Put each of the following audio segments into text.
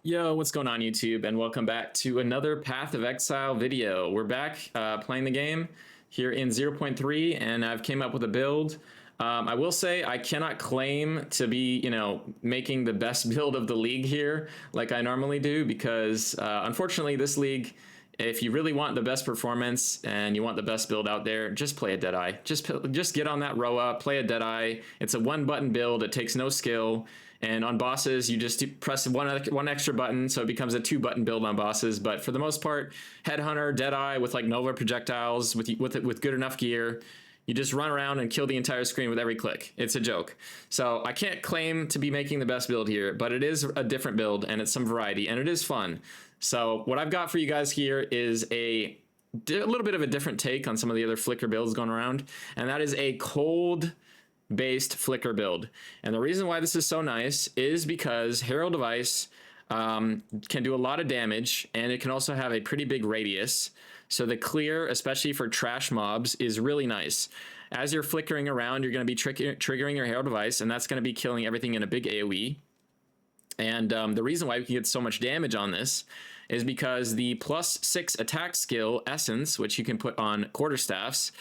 Yo, what's going on YouTube, and welcome back to another Path of Exile video. We're back playing the game here in 0.3, and I've came up with a build. I will say I cannot claim to be, making the best build of the league here like I normally do, because unfortunately this league, if you really want the best performance and you want the best build out there, just play a Deadeye. Just get on that Roa, play a Deadeye. It's a one-button build. It takes no skill. And on bosses, you just press one extra button, so it becomes a two-button build on bosses. But for the most part, Headhunter, Deadeye with like Nova projectiles, with good enough gear, you just run around and kill the entire screen with every click. It's a joke. So I can't claim to be making the best build here, but it is a different build, and it's some variety, and it is fun. So what I've got for you guys here is a little bit of a different take on some of the other Flicker builds going around, and that is a cold based Flicker build. And the reason why this is so nice is because Herald of Ice can do a lot of damage, and it can also have a pretty big radius. So the clear, especially for trash mobs, is really nice. As you're flickering around, you're going to be triggering your Herald of Ice, and that's going to be killing everything in a big AoE. And the reason why we can get so much damage on this is because the +6 attack skill Essence, which you can put on quarterstaffs,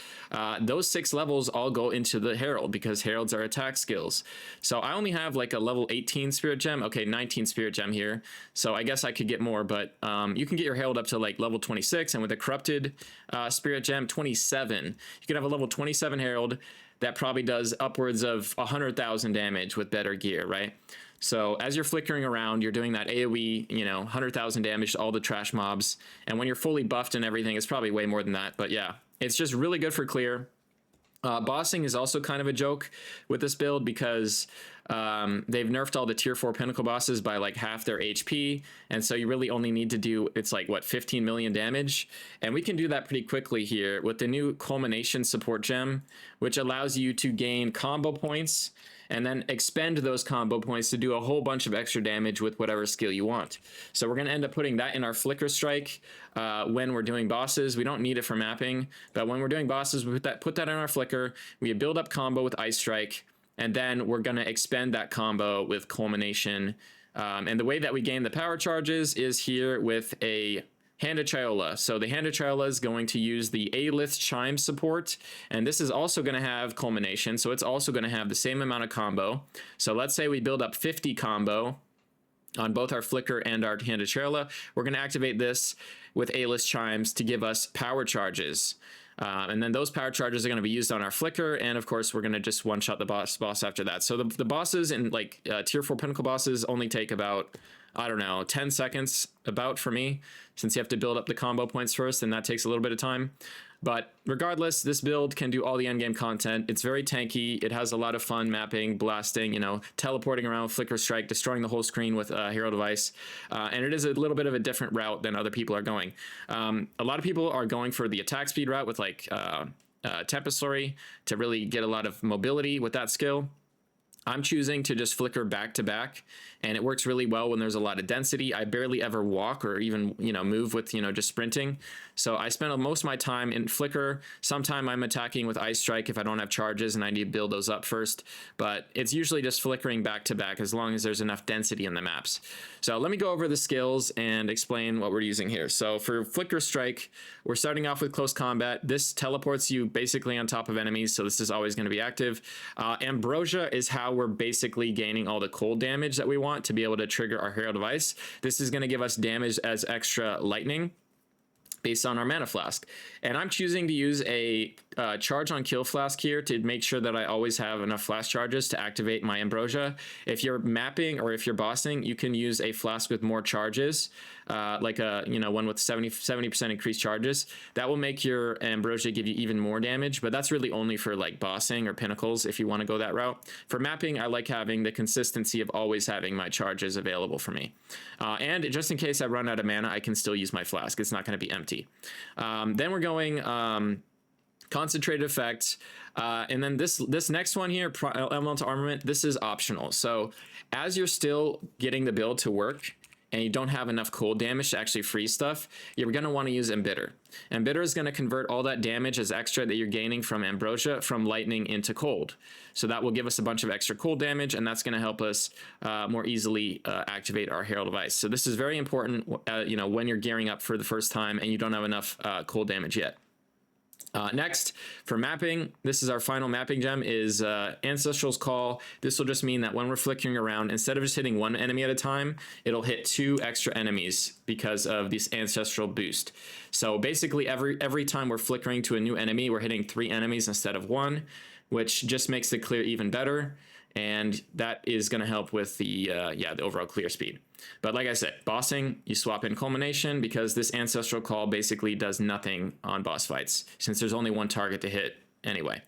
those 6 levels all go into the Herald, because Heralds are attack skills. So I only have like a level 18 Spirit Gem. Okay, 19 Spirit Gem here. So I guess I could get more, but you can get your Herald up to like level 26, and with a Corrupted Spirit Gem, 27. You could have a level 27 Herald that probably does upwards of 100,000 damage with better gear, right? So as you're flickering around, you're doing that AoE, 100,000 damage to all the trash mobs. And when you're fully buffed and everything, it's probably way more than that. But yeah, it's just really good for clear. Bossing is also kind of a joke with this build, because they've nerfed all the tier 4 pinnacle bosses by like half their HP, and so you really only need to do, it's like what, 15 million damage, and we can do that pretty quickly here with the new Culmination support gem, which allows you to gain combo points and then expend those combo points to do a whole bunch of extra damage with whatever skill you want. So we're going to end up putting that in our Flicker Strike when we're doing bosses. We don't need it for mapping, but when we're doing bosses, we put that in our Flicker. We build up combo with Ice Strike, and then we're going to expend that combo with Culmination. And the way that we gain the power charges is here with a Hand of Chiola. So the Hand of Chiola is going to use the A-Lith Chime support, and this is also going to have Culmination, so it's also going to have the same amount of combo. So let's say we build up 50 combo on both our Flicker and our Hand of Chiola. We're going to activate this with A-Lith Chimes to give us power charges. And then those power charges are going to be used on our Flicker, and of course we're going to just one-shot the boss after that. So the bosses in like tier 4 pinnacle bosses only take about, I don't know, 10 seconds about for me, since you have to build up the combo points first, and that takes a little bit of time. But regardless, this build can do all the endgame content. It's very tanky. It has a lot of fun mapping, blasting, teleporting around, Flicker Strike, destroying the whole screen with Herald of Ice. And it is a little bit of a different route than other people are going. A lot of people are going for the attack speed route with like Tempest Flurry to really get a lot of mobility with that skill. I'm choosing to just flicker back to back, and it works really well when there's a lot of density. I barely ever walk or even, move with, just sprinting. So I spend most of my time in flicker. Sometime I'm attacking with Ice Strike if I don't have charges and I need to build those up first, but it's usually just flickering back to back as long as there's enough density in the maps. So let me go over the skills and explain what we're using here. So for Flicker Strike, we're starting off with close combat. This teleports you basically on top of enemies, so this is always going to be active. Ambrosia is how we're basically gaining all the cold damage that we want to be able to trigger our Herald of Ice. This is going to give us damage as extra lightning based on our mana flask. And I'm choosing to use a charge on kill flask here to make sure that I always have enough flask charges to activate my Ambrosia. If you're mapping or if you're bossing, you can use a flask with more charges, like a one with 70% increased charges. That will make your Ambrosia give you even more damage, but that's really only for like bossing or pinnacles if you want to go that route. For mapping, I like having the consistency of always having my charges available for me. And just in case I run out of mana, I can still use my flask. It's not going to be empty. Then we're going concentrated effect, and then this next one here, elemental armament, this is optional. So as you're still getting the build to work, and you don't have enough cold damage to actually freeze stuff, you're going to want to use Embitter. Embitter is going to convert all that damage as extra that you're gaining from Ambrosia from lightning into cold. So that will give us a bunch of extra cold damage, and that's going to help us more easily activate our Herald of Ice. So this is very important, when you're gearing up for the first time and you don't have enough cold damage yet. Next, for mapping, this is our final mapping gem, is Ancestral's Call. This will just mean that when we're flickering around, instead of just hitting one enemy at a time, it'll hit 2 extra enemies because of this Ancestral boost. So basically, every time we're flickering to a new enemy, we're hitting 3 enemies instead of 1, which just makes the clear even better. And that is going to help with the overall clear speed. But like I said, bossing, you swap in Culmination because this Ancestral Call basically does nothing on boss fights since there's only one target to hit anyway.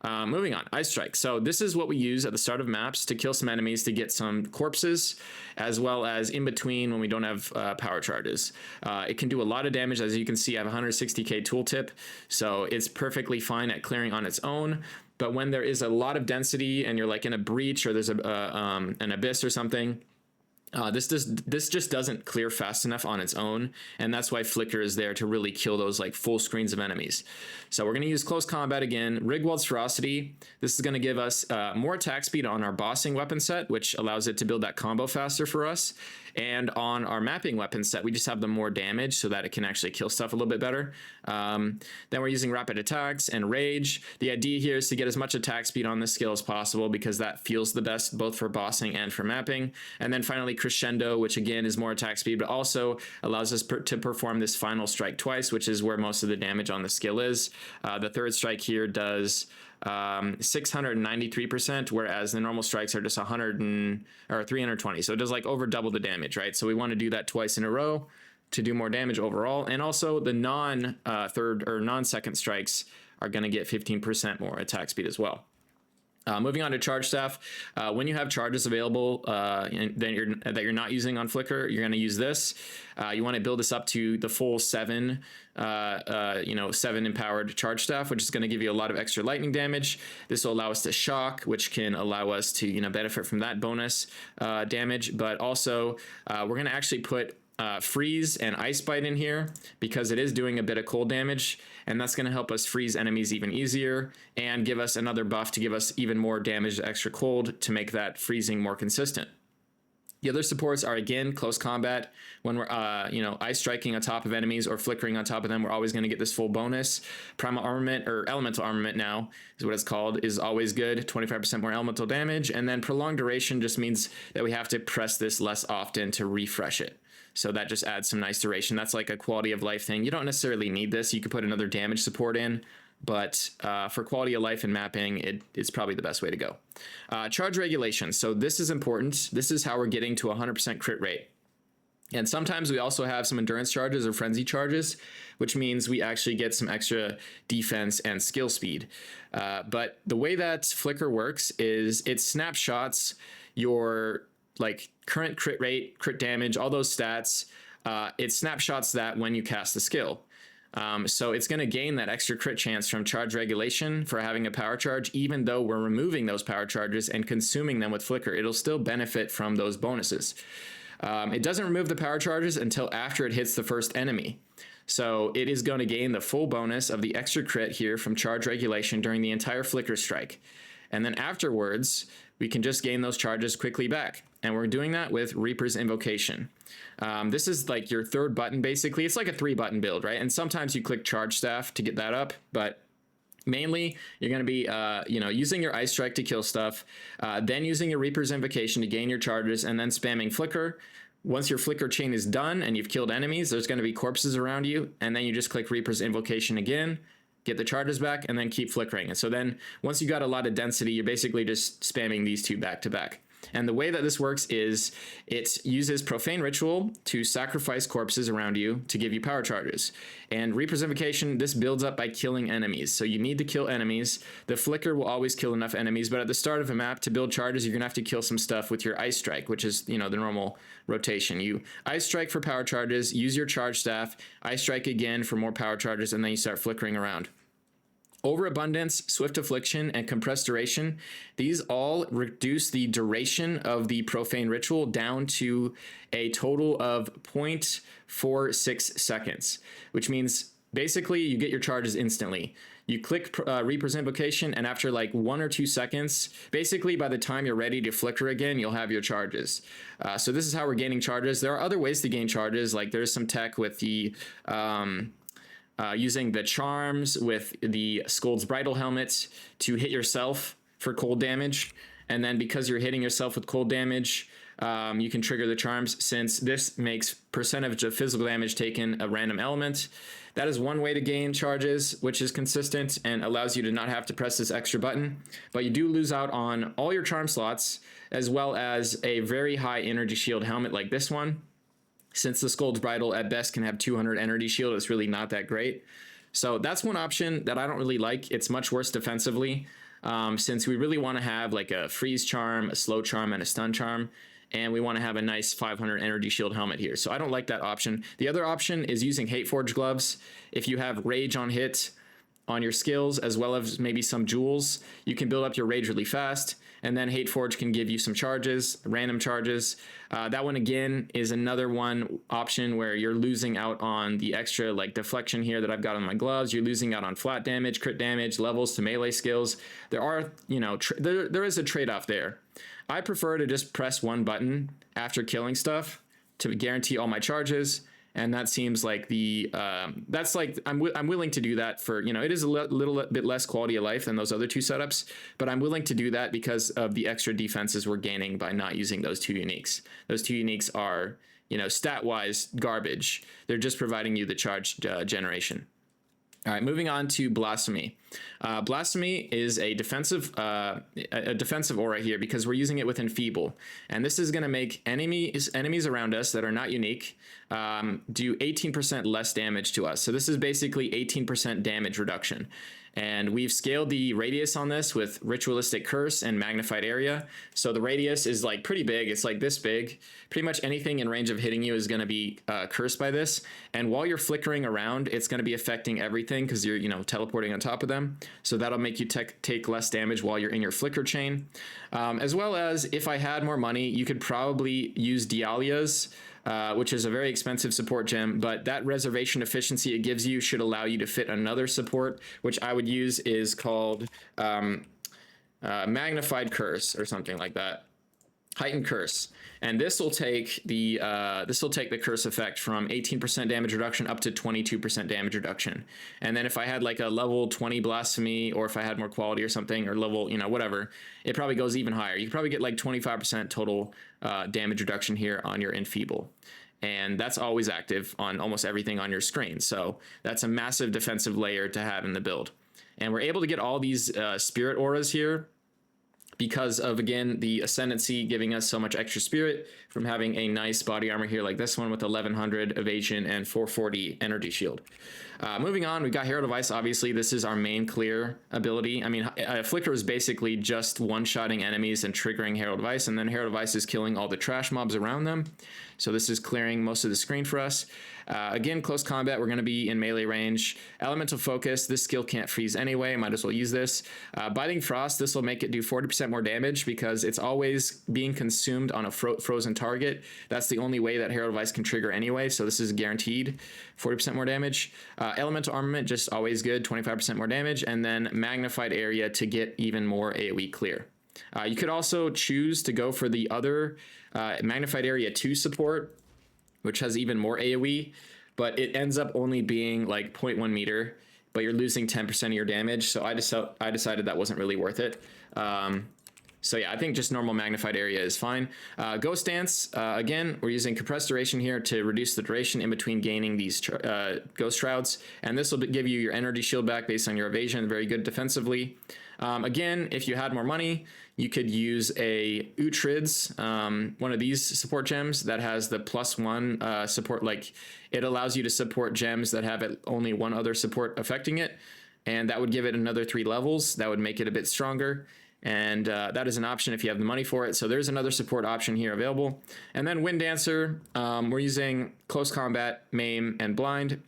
Moving on, Ice Strike. So this is what we use at the start of maps to kill some enemies to get some corpses, as well as in between when we don't have power charges. It can do a lot of damage. As you can see, I have 160k tooltip, so it's perfectly fine at clearing on its own. But when there is a lot of density and you're like in a breach or there's an abyss or something, this just doesn't clear fast enough on its own, and that's why Flicker is there to really kill those like full screens of enemies. So we're going to use Close Combat again. Rigwald's Ferocity. This is going to give us more attack speed on our bossing weapon set, which allows it to build that combo faster for us. And on our mapping weapon set, we just have the more damage so that it can actually kill stuff a little bit better. Then we're using Rapid Attacks and Rage. The idea here is to get as much attack speed on this skill as possible because that feels the best both for bossing and for mapping. And then finally Crescendo, which again is more attack speed, but also allows us to perform this final strike twice, which is where most of the damage on the skill is. The third strike here does 693%, whereas the normal strikes are just 320. So it does like over double the damage, right? So we want to do that twice in a row to do more damage overall. And also the non-second strikes are going to get 15% more attack speed as well. Moving on to Charge Staff, when you have charges available that you're not using on Flicker, you're going to use this. You want to build this up to the full 7 empowered Charge Staff, which is going to give you a lot of extra lightning damage. This will allow us to shock, which can allow us to benefit from that bonus damage. But also, we're going to actually put freeze and ice bite in here because it is doing a bit of cold damage, and that's going to help us freeze enemies even easier and give us another buff to give us even more damage, extra cold, to make that freezing more consistent. The other supports are, again, Close Combat. When we're ice striking on top of enemies or flickering on top of them, we're always going to get this full bonus. Primal Armament, or Elemental Armament now is what it's called, is always good. 25% more elemental damage. And then Prolonged Duration just means that we have to press this less often to refresh it. So that just adds some nice duration. That's like a quality of life thing. You don't necessarily need this. You could put another damage support in, but for quality of life and mapping, it's probably the best way to go. Charge regulation. So this is important. This is how we're getting to 100% crit rate. And sometimes we also have some endurance charges or frenzy charges, which means we actually get some extra defense and skill speed. But the way that Flicker works is it snapshots your current crit rate, crit damage, all those stats. It snapshots that when you cast the skill. So it's going to gain that extra crit chance from charge regulation for having a power charge, even though we're removing those power charges and consuming them with Flicker. It'll still benefit from those bonuses. It doesn't remove the power charges until after it hits the first enemy. So it is going to gain the full bonus of the extra crit here from charge regulation during the entire Flicker strike. And then afterwards, we can just gain those charges quickly back. And we're doing that with Reaper's Invocation. This is like your third button, basically. It's like a 3-button build, right? And sometimes you click Charge Staff to get that up, but mainly you're going to be using your Ice Strike to kill stuff, then using your Reaper's Invocation to gain your charges, and then spamming Flicker. Once your Flicker chain is done and you've killed enemies, there's going to be corpses around you, and then you just click Reaper's Invocation again, get the charges back, and then keep flickering. And so then once you got a lot of density, you're basically just spamming these two back to back. And the way that this works is it uses Profane Ritual to sacrifice corpses around you to give you power charges. And Reaper's Invocation, this builds up by killing enemies. So you need to kill enemies. The Flicker will always kill enough enemies, but at the start of a map, to build charges, you're going to have to kill some stuff with your Ice Strike, which is, the normal rotation. You Ice Strike for power charges, use your Charge Staff, Ice Strike again for more power charges, and then you start flickering around. Overabundance, Swift Affliction, and Compressed Duration, these all reduce the duration of the Profane Ritual down to a total of 0.46 seconds, which means basically you get your charges instantly. You click Reaper's Invocation, and after like 1 or 2 seconds, basically by the time you're ready to flicker again, you'll have your charges. So this is how we're gaining charges. There are other ways to gain charges, like there's some tech with the using the charms with the Scold's Bridal Helmet to hit yourself for cold damage. And then because you're hitting yourself with cold damage, you can trigger the charms, since this makes percentage of physical damage taken a random element. That is one way to gain charges, which is consistent and allows you to not have to press this extra button. But you do lose out on all your charm slots, as well as a very high energy shield helmet like this one. Since the Scold's Bridal at best can have 200 energy shield, it's really not that great. So that's one option that I don't really like. It's much worse defensively, since we really want to have like a freeze charm, a slow charm, and a stun charm. And we want to have a nice 500 energy shield helmet here. So I don't like that option. The other option is using Hateforge gloves. If you have rage on hit on your skills, as well as maybe some jewels, you can build up your rage really fast. And then Hateforge can give you some charges, random charges. That one, again, is another one option where you're losing out on the extra like deflection here that I've got on my gloves. You're losing out on flat damage, crit damage, levels to melee skills. There are, you know, there is a trade-off there. I prefer to just press one button after killing stuff to guarantee all my charges. And that seems like the that's like I'm willing to do that for, you know, it is a little bit less quality of life than those other two setups, but I'm willing to do that because of the extra defenses we're gaining by not using those two uniques. Those two uniques are, you know, stat wise garbage. They're just providing you the charge generation. All right, moving on to Blasphemy. Blasphemy is a defensive aura here because we're using it with Enfeeble. And this is going to make enemies around us that are not unique do 18% less damage to us. So this is basically 18% damage reduction. And we've scaled the radius on this with Ritualistic Curse and Magnified Area. So the radius is like pretty big. It's like this big. Pretty much anything in range of hitting you is going to be cursed by this. And while you're flickering around, it's going to be affecting everything because you're, you know, teleporting on top of them. So that'll make you take less damage while you're in your flicker chain. As well as, if I had more money, you could probably use Dialia's, which is a very expensive support gem, but that reservation efficiency it gives you should allow you to fit another support, which I would use is called Magnified Curse or something like that. Heightened Curse. And this will take the curse effect from 18% damage reduction up to 22% damage reduction. And then if I had like a level 20 Blasphemy, or if I had more quality or something, or level, you know, whatever, it probably goes even higher. You could probably get like 25% total damage reduction here on your Enfeeble. And that's always active on almost everything on your screen. So that's a massive defensive layer to have in the build. And we're able to get all these spirit auras here because of, again, the Ascendancy giving us so much extra spirit from having a nice body armor here like this one with 1100 evasion and 440 energy shield. Moving on, we've got Herald of Ice. Obviously, this is our main clear ability. I mean, Flicker is basically just one-shotting enemies and triggering Herald of Ice, and then Herald of Ice is killing all the trash mobs around them. So this is clearing most of the screen for us. Again, close combat, we're going to be in melee range. Elemental Focus, this skill can't freeze anyway, might as well use this. Biting Frost, this will make it do 40% more damage because it's always being consumed on a frozen target. That's the only way that Herald of Ice can trigger anyway, so this is guaranteed 40% more damage. Elemental Armament, just always good, 25% more damage, and then Magnified Area to get even more AoE clear. You could also choose to go for the other Magnified Area 2 support, which has even more AoE, but it ends up only being like 0.1 meter, but you're losing 10% of your damage, so I decided that wasn't really worth it. So yeah, I think just normal Magnified Area is fine. Ghost Dance, again, we're using Compressed Duration here to reduce the duration in between gaining these Ghost Shrouds, and this will give you your energy shield back based on your evasion, very good defensively. Again, if you had more money, you could use a Uhtred's, one of these support gems that has the +1 support. Like, it allows you to support gems that have only one other support affecting it, and that would give it another 3 levels. That would make it a bit stronger. And that is an option if you have the money for it. So there's another support option here available. And then Wind Dancer, we're using Close Combat, Maim, and Blind.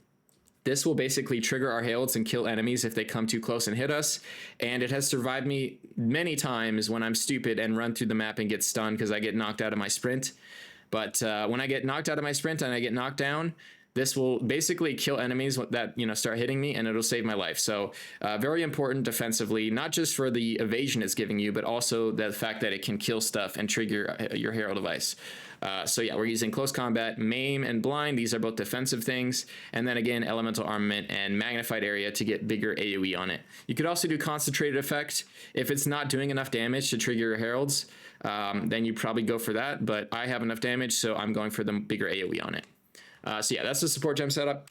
This will basically trigger our heralds and kill enemies if they come too close and hit us. And it has survived me many times when I'm stupid and run through the map and get stunned because I get knocked out of my sprint. But when I get knocked out of my sprint and I get knocked down, this will basically kill enemies that, you know, start hitting me, and it'll save my life. So very important defensively, not just for the evasion it's giving you, but also the fact that it can kill stuff and trigger your Herald device. So yeah, we're using close combat, maim, and blind. These are both defensive things. And then again, elemental armament and magnified area to get bigger AoE on it. You could also do concentrated effect. If it's not doing enough damage to trigger your heralds, then you probably go for that. But I have enough damage, so I'm going for the bigger AoE on it. So yeah, that's the support gem setup.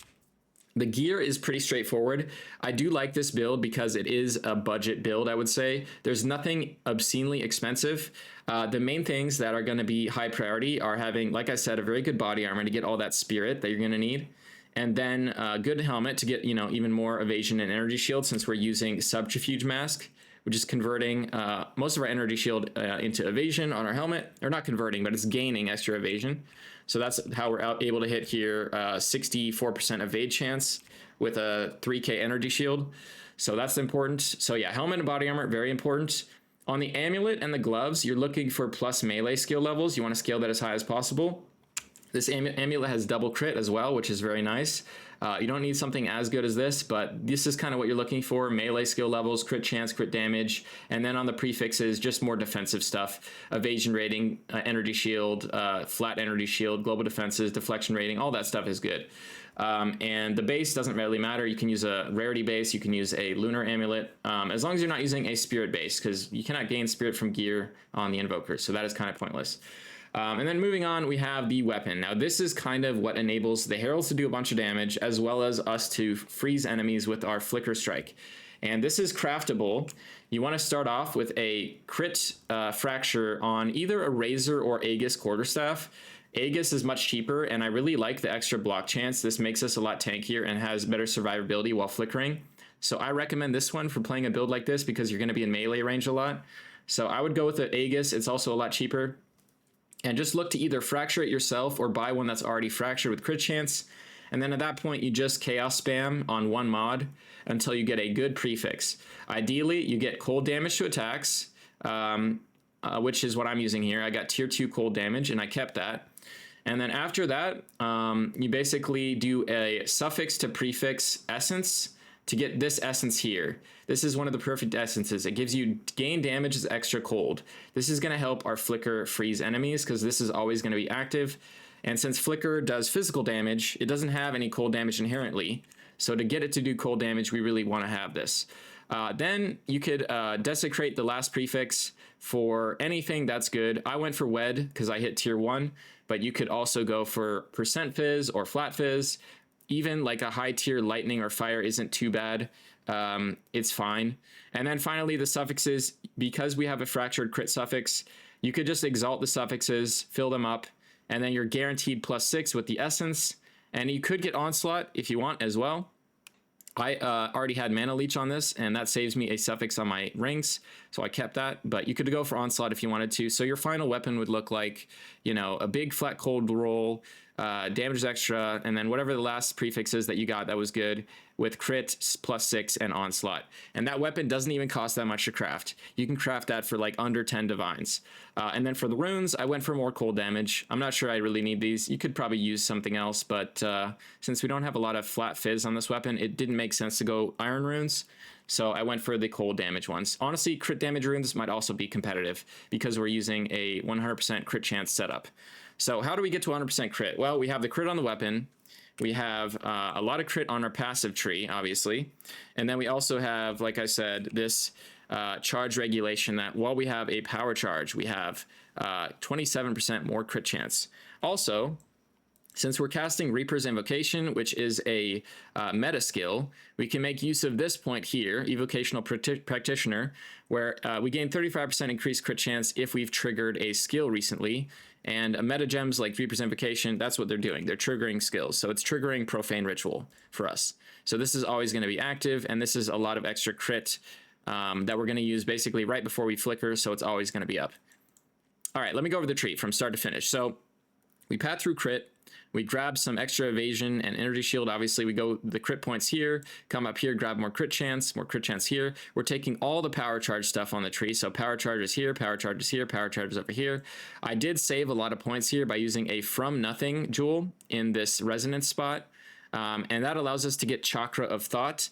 The gear is pretty straightforward. I do like this build because it is a budget build, I would say. There's nothing obscenely expensive. The main things that are going to be high priority are having, like I said, a very good body armor to get all that spirit that you're going to need. And then a good helmet to get, you know, even more evasion and energy shield, since we're using subterfuge mask, which is converting most of our energy shield into evasion on our helmet. Or not converting, but it's gaining extra evasion. So that's how we're able to hit here 64% evade chance with a 3k energy shield. So that's important. So yeah, helmet and body armor, very important. On the amulet and the gloves, you're looking for plus melee skill levels. You want to scale that as high as possible. This amulet has double crit as well, which is very nice. You don't need something as good as this, but this is kind of what you're looking for. Melee skill levels, crit chance, crit damage. And then on the prefixes, just more defensive stuff. Evasion rating, energy shield, flat energy shield, global defenses, deflection rating, all that stuff is good. And the base doesn't really matter. You can use a rarity base, you can use a lunar amulet, as long as you're not using a spirit base, because you cannot gain spirit from gear on the Invoker, so that is kind of pointless. And then moving on, we have the weapon. Now this is kind of what enables the heralds to do a bunch of damage, as well as us to freeze enemies with our flicker strike. And this is craftable. You want to start off with a crit fracture on either a razor or Aegis quarterstaff. Aegis is much cheaper, and I really like the extra block chance. This makes us a lot tankier and has better survivability while flickering. So I recommend this one for playing a build like this, because you're going to be in melee range a lot. So I would go with the Aegis. It's also a lot cheaper. And just look to either fracture it yourself or buy one that's already fractured with crit chance. And then at that point, you just chaos spam on one mod until you get a good prefix. Ideally, you get cold damage to attacks, which is what I'm using here. I got tier 2 cold damage, and I kept that. And then after that, you basically do a suffix to prefix essence to get this essence here. This is one of the perfect essences. It gives you gain damage as extra cold. This is going to help our flicker freeze enemies, because this is always going to be active. And since flicker does physical damage, it doesn't have any cold damage inherently. So to get it to do cold damage, we really want to have this. Then you could desecrate the last prefix for anything that's good. I went for wed because I hit tier 1, but you could also go for percent fizz or flat fizz. Even like a high tier lightning or fire isn't too bad. It's fine. And then finally the suffixes, because we have a fractured crit suffix, you could just exalt the suffixes, fill them up, and then you're guaranteed +6 with the essence. And you could get onslaught if you want as well. I already had mana leech on this, and that saves me a suffix on my rings, so I kept that. But you could go for onslaught if you wanted to. So your final weapon would look like, you know, a big flat cold roll, damage extra, and then whatever the last prefix is that you got that was good, with crit +6 and onslaught. And that weapon doesn't even cost that much to craft. You can craft that for like under 10 divines. And then for the runes, I went for more cold damage. I'm not sure I really need these. You could probably use something else, but since we don't have a lot of flat fizz on this weapon, it didn't make sense to go iron runes. So I went for the cold damage ones. Honestly, crit damage runes might also be competitive because we're using a 100% crit chance setup. So how do we get to 100% crit? Well, we have the crit on the weapon. We have a lot of crit on our passive tree, obviously. And then we also have, like I said, this charge regulation that while we have a power charge, we have 27% more crit chance. Also, since we're casting Reaper's Invocation, which is a meta skill, we can make use of this point here, Evocational Practitioner, where we gain 35% increased crit chance if we've triggered a skill recently. And meta gems like Reaper's Invocation, that's what they're doing. They're triggering skills. So it's triggering Profane Ritual for us. So this is always going to be active, and this is a lot of extra crit that we're going to use basically right before we flicker, so it's always going to be up. All right, let me go over the tree from start to finish. So we pat through crit. We grab some extra evasion and energy shield. Obviously, we go the crit points here, come up here, grab more crit chance here. We're taking all the power charge stuff on the tree. So power charges here, power charges here, power charges over here. I did save a lot of points here by using a from nothing jewel in this resonance spot. And that allows us to get Chakra of Thought.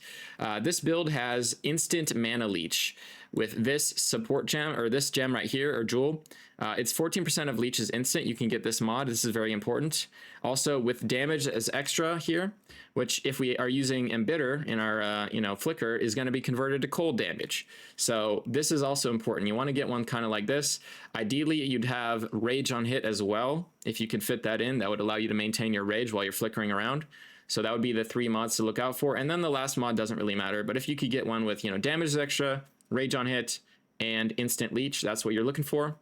This build has instant mana leech with this support gem, or this gem right here, or jewel. It's 14% of leech is instant. You can get this mod. This is very important. Also with damage as extra here, which if we are using Embitter in our flicker, is going to be converted to cold damage. So this is also important. You want to get one kind of like this. Ideally, you'd have rage on hit as well. If you can fit that in, that would allow you to maintain your rage while you're flickering around. So that would be the 3 mods to look out for. And then the last mod doesn't really matter. But if you could get one with, damage is extra, rage on hit, and instant leech, that's what you're looking for.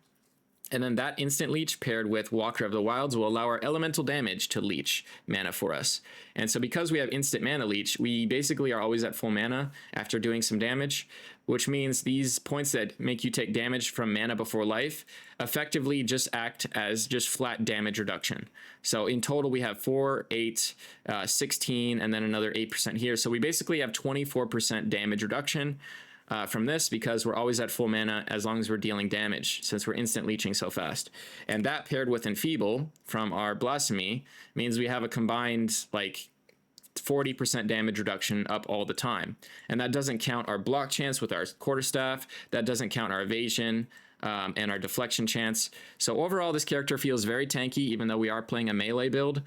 And then that instant leech paired with Walker of the Wilds will allow our elemental damage to leech mana for us. And so because we have instant mana leech, we basically are always at full mana after doing some damage, which means these points that make you take damage from mana before life effectively just act as just flat damage reduction. So in total, we have 4, 8, 16, and then another 8% here. So we basically have 24% damage reduction from this, because we're always at full mana as long as we're dealing damage, since we're instant leeching so fast. And that paired with Enfeeble from our Blasphemy means we have a combined like 40% damage reduction up all the time. And that doesn't count our block chance with our quarterstaff. That doesn't count our evasion and our deflection chance. So overall, this character feels very tanky, even though we are playing a melee build.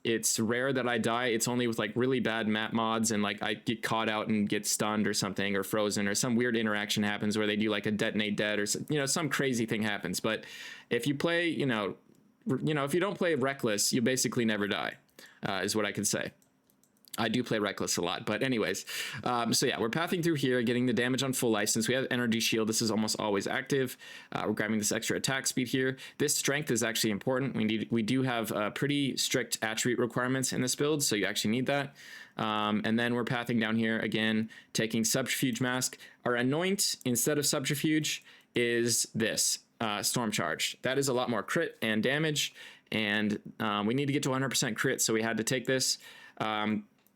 It's rare that I die. It's only with like really bad map mods and like I get caught out and get stunned or something, or frozen, or some weird interaction happens where they do like a detonate dead, or some crazy thing happens. But if you play, if you don't play reckless, you basically never die, is what I can say. I do play reckless a lot, but anyways, so yeah, we're pathing through here, getting the damage on full license. We have energy shield. This is almost always active. We're grabbing this extra attack speed here. This strength is actually important. We do have pretty strict attribute requirements in this build, so you actually need that. And then we're pathing down here again, taking Subterfuge Mask. Our anoint instead of Subterfuge is this Storm Charge. That is a lot more crit and damage, and we need to get to 100% crit, so we had to take this.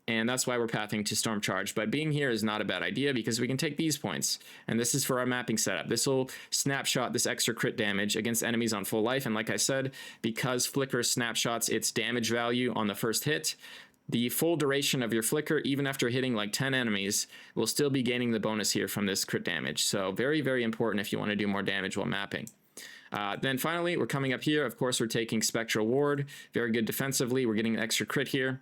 And that's why we're pathing to Storm Charge. But being here is not a bad idea, because we can take these points. And this is for our mapping setup. This will snapshot this extra crit damage against enemies on full life. And like I said, because Flicker snapshots its damage value on the first hit, the full duration of your Flicker, even after hitting like 10 enemies, will still be gaining the bonus here from this crit damage. So very, very important if you want to do more damage while mapping. Then finally, we're coming up here. Of course, we're taking Spectral Ward. Very good defensively. We're getting an extra crit here.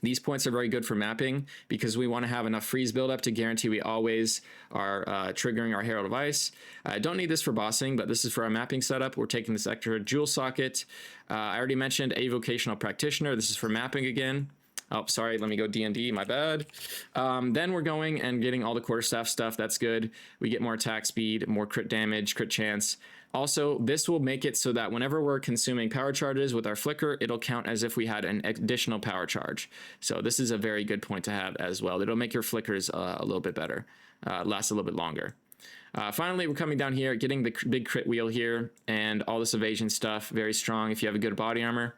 These points are very good for mapping, because we want to have enough freeze buildup to guarantee we always are triggering our Herald of Ice. I don't need this for bossing, but this is for our mapping setup. We're taking this extra jewel socket. I already mentioned a vocational practitioner. This is for mapping again. Oh, sorry, let me go D&D, my bad. Then we're going and getting all the quarterstaff stuff. That's good. We get more attack speed, more crit damage, crit chance. Also, this will make it so that whenever we're consuming power charges with our Flicker, it'll count as if we had an additional power charge. So this is a very good point to have as well. It'll make your Flickers a little bit better, last a little bit longer. Finally, we're coming down here, getting the big crit wheel here, and all this evasion stuff, very strong if you have a good body armor.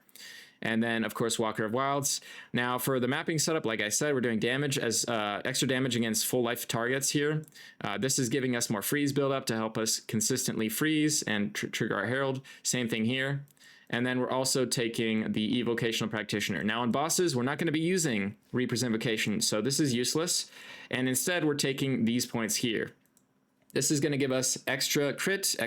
And then, of course, Walker of Wilds. Now, for the mapping setup, like I said, we're doing damage as extra damage against full life targets here. This is giving us more freeze buildup to help us consistently freeze and trigger our Herald. Same thing here. And then we're also taking the Evocational Practitioner. Now, on bosses, we're not going to be using Reaper's Invocation, so this is useless. And instead, we're taking these points here. This is going to give us extra crit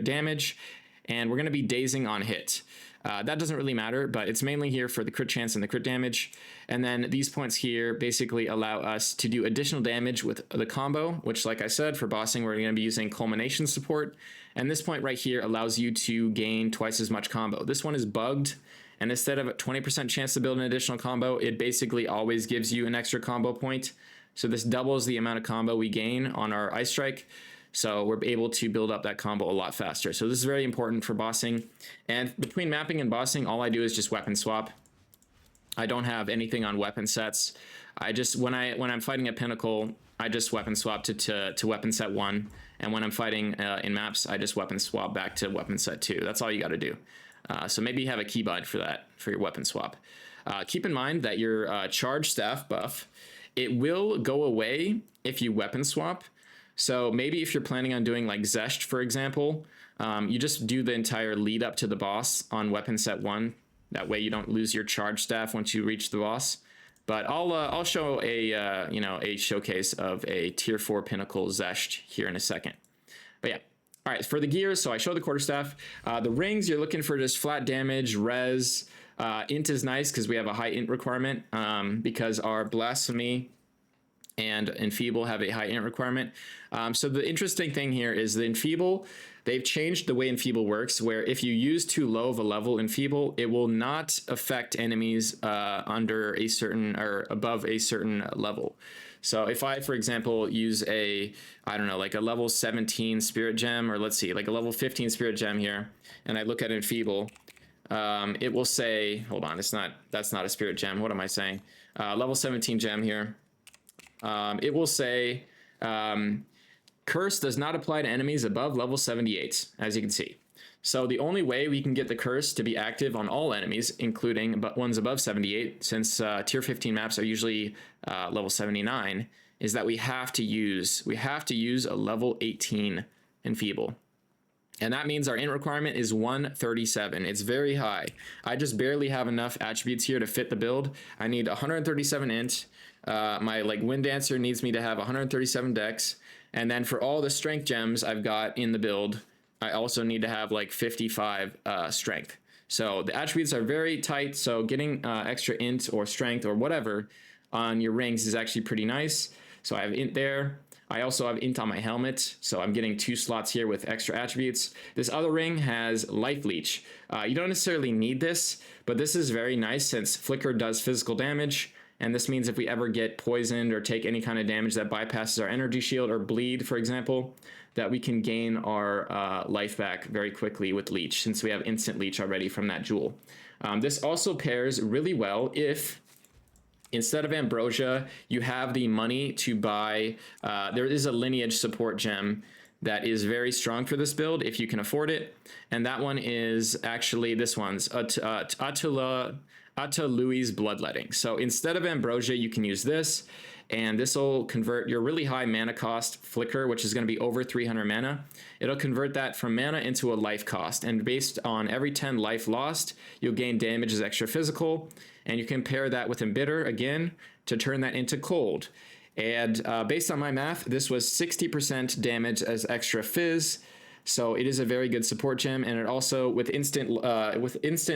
damage, and we're going to be dazing on hit. That doesn't really matter, but it's mainly here for the crit chance and the crit damage. And then these points here basically allow us to do additional damage with the combo, which, like I said, for bossing, we're going to be using Culmination support. And this point right here allows you to gain twice as much combo. This one is bugged, and instead of a 20% chance to build an additional combo, it basically always gives you an extra combo point. So this doubles the amount of combo we gain on our Ice Strike. So we're able to build up that combo a lot faster. So this is very important for bossing. And between mapping and bossing, all I do is just weapon swap. I don't have anything on weapon sets. I just, when I'm fighting a Pinnacle, I just weapon swap to weapon set 1. And when I'm fighting in maps, I just weapon swap back to weapon set 2. That's all you got to do. So maybe have a keybind for that, for your weapon swap. Keep in mind that your charge staff buff, it will go away if you weapon swap. So maybe if you're planning on doing like Zesht, for example, you just do the entire lead up to the boss on weapon set 1. That way you don't lose your charge staff once you reach the boss. But I'll show a a showcase of a tier 4 pinnacle Zesht here in a second. But yeah. All right, for the gears, so I showed the quarterstaff. The rings, you're looking for just flat damage, res. Int is nice because we have a high int requirement because our blasphemy and enfeeble have a high int requirement. So the interesting thing here is the enfeeble, they've changed the way enfeeble works, where if you use too low of a level enfeeble, it will not affect enemies under a certain or above a certain level. So if I, for example, use a, I don't know, like a level 17 spirit gem, or let's see, like a level 15 spirit gem here, and I look at enfeeble, it will say, hold on, that's not a spirit gem. What am I saying? Level 17 gem here. It will say, curse does not apply to enemies above level 78, as you can see. So the only way we can get the curse to be active on all enemies, including ones above 78, since tier 15 maps are usually level 79, is that we have to use a level 18 enfeeble. And that means our int requirement is 137. It's very high. I just barely have enough attributes here to fit the build. I need 137 int. My Wind Dancer needs me to have 137 dex. And then for all the strength gems I've got in the build, I also need to have 55 strength. So the attributes are very tight. So getting extra int or strength or whatever on your rings is actually pretty nice. So I have int there. I also have int on my helmet, so I'm getting 2 slots here with extra attributes. This other ring has life leech. You don't necessarily need this, but this is very nice since flicker does physical damage, and this means if we ever get poisoned or take any kind of damage that bypasses our energy shield or bleed, for example, that we can gain our life back very quickly with leech, since we have instant leech already from that jewel. This also pairs really well if, instead of ambrosia, you have the money to buy, there is a lineage support gem that is very strong for this build if you can afford it. And that one is actually, this one's Atalui's Bloodletting. So instead of ambrosia, you can use this, and this will convert your really high mana cost flicker, which is going to be over 300 mana. It'll convert that from mana into a life cost, and based on every 10 life lost, you'll gain damage as extra physical, and you can pair that with Embitter again to turn that into cold. And based on my math, this was 60% damage as extra fizz. So it is a very good support gem, and it also, with instant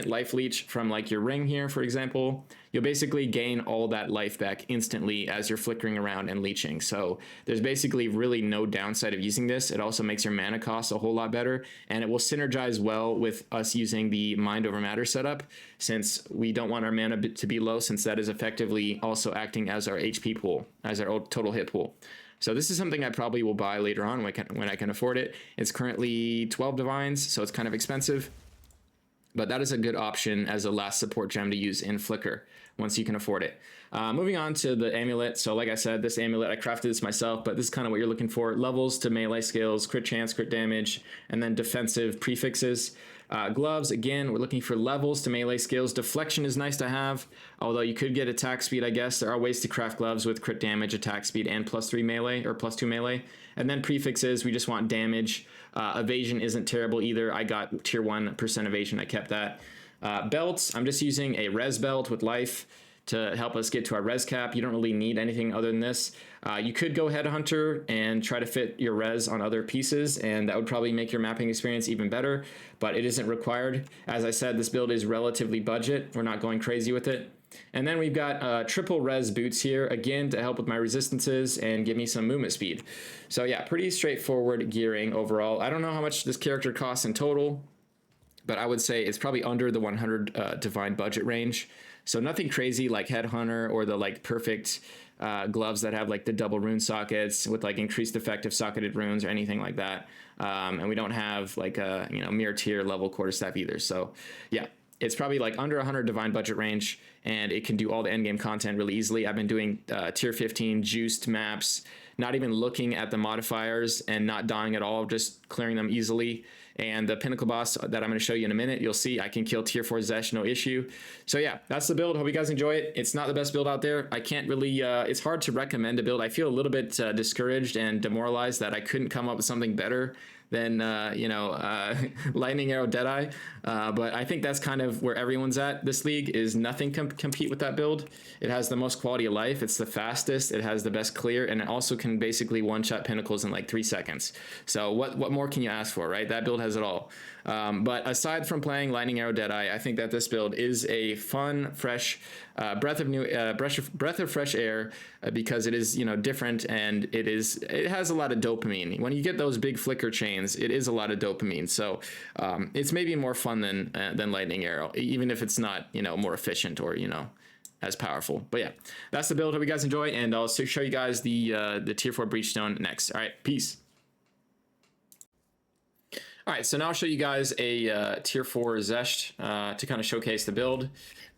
life leech from your ring here, for example, you'll basically gain all that life back instantly as you're flickering around and leeching. So there's basically really no downside of using this. It also makes your mana cost a whole lot better, and it will synergize well with us using the Mind Over Matter setup, since we don't want our mana to be low, since that is effectively also acting as our HP pool, as our total hit pool. So this is something I probably will buy later on when I can afford it. It's currently 12 divines, so it's kind of expensive. But that is a good option as a last support gem to use in Flicker once you can afford it. Moving on to the amulet. So like I said, this amulet, I crafted this myself, but this is kind of what you're looking for. Levels to melee skills, crit chance, crit damage, and then defensive prefixes. Gloves, again, we're looking for levels to melee skills. Deflection is nice to have, although you could get attack speed, I guess. There are ways to craft gloves with crit damage, attack speed, and +3 melee, or +2 melee. And then prefixes, we just want damage. Evasion isn't terrible either. I got tier 1% evasion, I kept that. Belts, I'm just using a res belt with life to help us get to our res cap. You don't really need anything other than this. You could go Headhunter and try to fit your res on other pieces, and that would probably make your mapping experience even better, but it isn't required. As I said, this build is relatively budget. We're not going crazy with it. And then we've got triple res boots here, again, to help with my resistances and give me some movement speed. So yeah, pretty straightforward gearing overall. I don't know how much this character costs in total, but I would say it's probably under the 100 divine budget range. So nothing crazy like Headhunter or the perfect gloves that have the double rune sockets with increased effective socketed runes or anything like that. And we don't have a mirror tier level quarterstaff either. So yeah, it's probably under 100 divine budget range, and it can do all the endgame content really easily. I've been doing tier 15 juiced maps, not even looking at the modifiers and not dying at all, just clearing them easily. And the pinnacle boss that I'm going to show you in a minute, you'll see I can kill tier 4 Zesh, no issue. So yeah, that's the build. Hope you guys enjoy it. It's not the best build out there. I can't really, it's hard to recommend a build. I feel a little bit discouraged and demoralized that I couldn't come up with something better than Lightning Arrow Deadeye, but I think that's kind of where everyone's at. This league is nothing compete with that build. It has the most quality of life, it's the fastest, it has the best clear, and it also can basically one-shot pinnacles in like 3 seconds. So what more can you ask for, right? That build has it all. But aside from playing Lightning Arrow Deadeye, I think that this build is a fun, fresh breath of fresh air, because it is, different, and it has a lot of dopamine. When you get those big flicker chains, it is a lot of dopamine. So it's maybe more fun than Lightning Arrow, even if it's not more efficient or as powerful. But yeah, that's the build. Hope you guys enjoy, and I'll show you guys the tier 4 Breachstone next. All right, peace. All right, so now I'll show you guys a tier 4 Zesh to kind of showcase the build,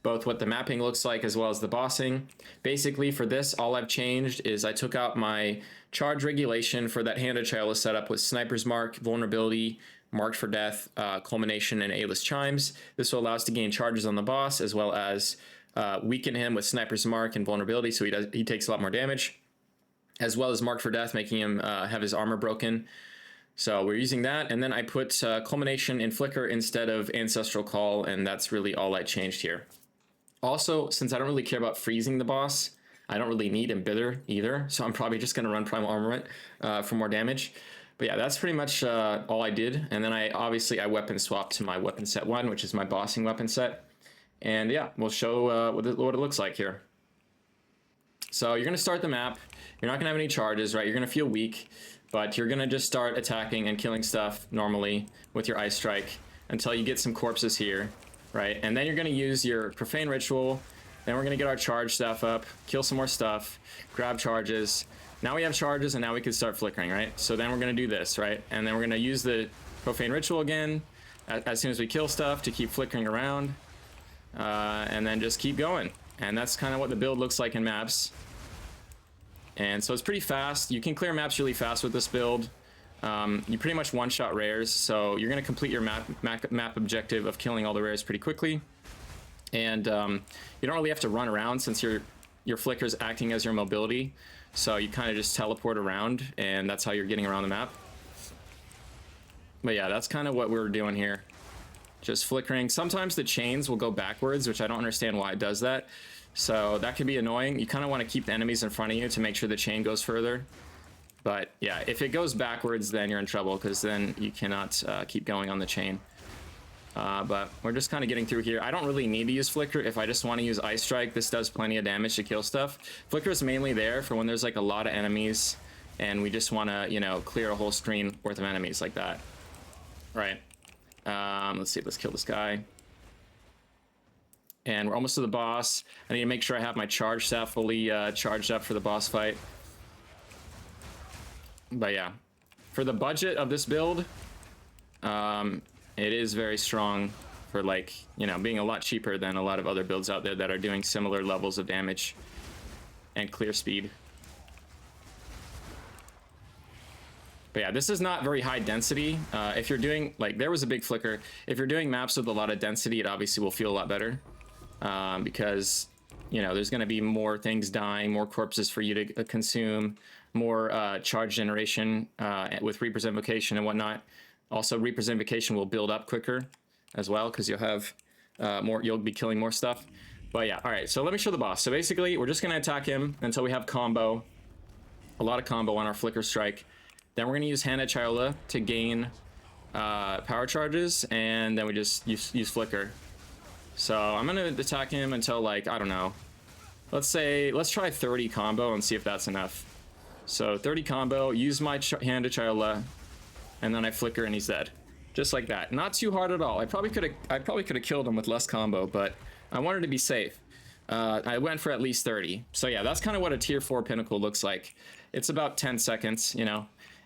both what the mapping looks like as well as the bossing. Basically for this, all I've changed is I took out my charge regulation for that Hand of Chiola setup with Sniper's Mark, Vulnerability, Marked for Death, Culmination, and A-list Chimes. This will allow us to gain charges on the boss, as well as weaken him with Sniper's Mark and Vulnerability, so he takes a lot more damage, as well as Marked for Death, making him have his armor broken. So we're using that, and then I put Culmination in Flicker instead of Ancestral Call, and that's really all I changed here. Also, since I don't really care about freezing the boss, I don't really need Embitter either, so I'm probably just going to run Primal Armament for more damage. But yeah, that's pretty much all I did, and then I weapon swapped to my weapon set 1, which is my bossing weapon set. And yeah, we'll show what it looks like here. So you're going to start the map. You're not going to have any charges, right? You're going to feel weak, but you're going to just start attacking and killing stuff normally with your Ice Strike until you get some corpses here, right? And then you're going to use your Profane Ritual. Then we're going to get our charge stuff up, kill some more stuff, grab charges. Now we have charges, and now we can start flickering, right? So then we're going to do this, right? And then we're going to use the Profane Ritual again as soon as we kill stuff to keep flickering around, and then just keep going. And that's kind of what the build looks like in maps. And so it's pretty fast. You can clear maps really fast with this build. You pretty much one-shot rares, so you're going to complete your map objective of killing all the rares pretty quickly. And you don't really have to run around, since your flicker's acting as your mobility. So you kind of just teleport around, and that's how you're getting around the map. But yeah, that's kind of what we're doing here. Just flickering. Sometimes the chains will go backwards, which I don't understand why it does that. So that can be annoying. You kind of want to keep the enemies in front of you to make sure the chain goes further. But yeah, if it goes backwards, then you're in trouble, because then you cannot keep going on the chain. But we're just kind of getting through here. I don't really need to use Flicker if I just want to use Ice Strike. This does plenty of damage to kill stuff. Flicker is mainly there for when there's like a lot of enemies and we just want to, clear a whole screen worth of enemies like that. Right. Let's see. Let's kill this guy. And we're almost to the boss. I need to make sure I have my charge staff fully charged up for the boss fight. But yeah, for the budget of this build, it is very strong for, like, being a lot cheaper than a lot of other builds out there that are doing similar levels of damage and clear speed. But yeah, this is not very high density. If you're doing, like, there was a big flicker. If you're doing maps with a lot of density, it obviously will feel a lot better. Because, there's going to be more things dying, more corpses for you to consume, more charge generation with Reaper's Invocation and whatnot. Also, Reaper's Invocation will build up quicker as well, because you'll have you'll be killing more stuff. But yeah, all right, so let me show the boss. So basically, we're just going to attack him until we have combo, a lot of combo on our Flicker Strike. Then we're going to use Hand at Chiola to gain power charges, and then we just use Flicker. So I'm going to attack him until, like, I don't know. Let's try 30 combo and see if that's enough. So 30 combo, use my Hand at Chiola, and then I flicker and he's dead. Just like that. Not too hard at all. I probably could have killed him with less combo, but I wanted to be safe. I went for at least 30. So yeah, that's kind of what a tier 4 pinnacle looks like. It's about 10 seconds,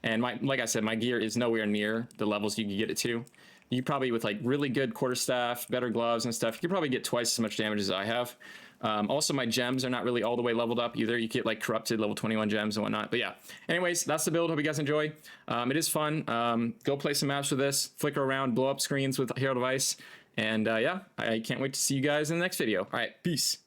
And like I said, my gear is nowhere near the levels you can get it to. You probably, with like really good quarterstaff, better gloves and stuff, you could probably get twice as much damage as I have. Also, my gems are not really all the way leveled up either. You get like corrupted level 21 gems and whatnot. But yeah, anyways, that's the build. Hope you guys enjoy. It is fun. Go play some maps with this, flicker around, blow up screens with Herald of Ice. And yeah, I can't wait to see you guys in the next video. All right, peace.